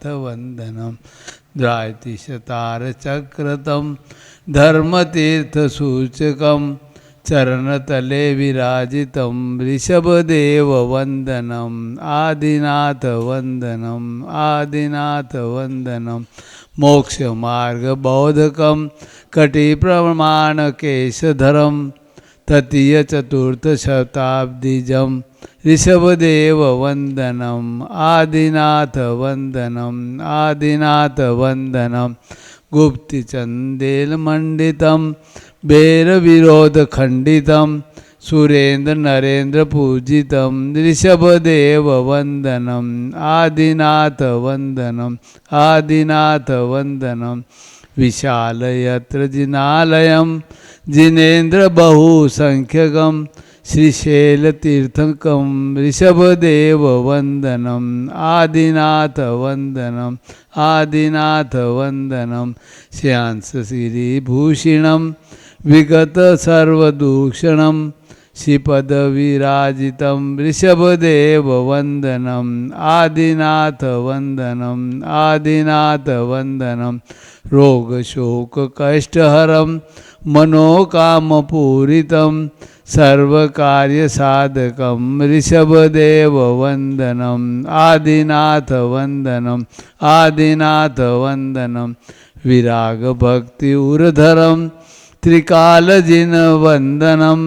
वंदनम द्रायतिशतारचक्रतं धर्मतीर्थसूचकं चरणतले विराजितं ऋषभदेववन्दनम् आदिनाथवन्दनम् आदिनाथवन्दनं मोक्षमार्गबोधकं कटिप्रमाणकेशधरं तृतीयचतुर्थशताब्दिजं ऋषभदेववन्दनम् आदिनाथवन्दनम् आदिनाथवन्दनं गुप्तिचन्देलमण्डितं बेरविरोधखण्डितं सुरेन्द्रनरेन्द्रपूजितं ऋषभदेववन्दनम् आदिनाथवन्दनम् आदिनाथवन्दनं विशालयत्र जिनालयं जिनेन्द्रबहुसंख्यकं श्रीशैलतीर्थंकं ऋषभदेववन्दनम् आदिनाथवन्दनम् आदिनाथवन्दनं श्यामश्रीभूषिणं विगतसर्वदूषणं श्रीपदविराजितं ऋषभदेववन्दनम् आदिनाथवन्दनम् आदिनाथवन्दनं रोगशोककष्टहरं मनोकामपूरितं सर्वकार्यसाधकं ऋषभदेववन्दनम् आदिनाथवन्दनम् आदिनाथवन्दनं विरागभक्ति उरधरं त्रिकालजिनवन्दनं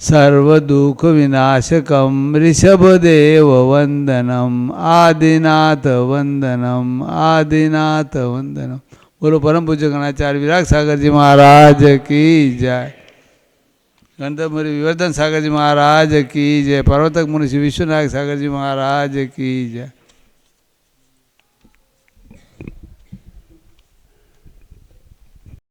सर्वदुःखविनाशकं ऋषभदेववन्दनम् आदिनाथवन्दनम् आदिनाथवन्दनं। बोलो परम पूज्य गणाचार्य विराग सागर जी महाराज की जय। गणतंत्र मुनि विवर्धन सागर जी महाराज की जय। पर्वतक मुनि श्री विश्वनायक सागर जी महाराज की जय।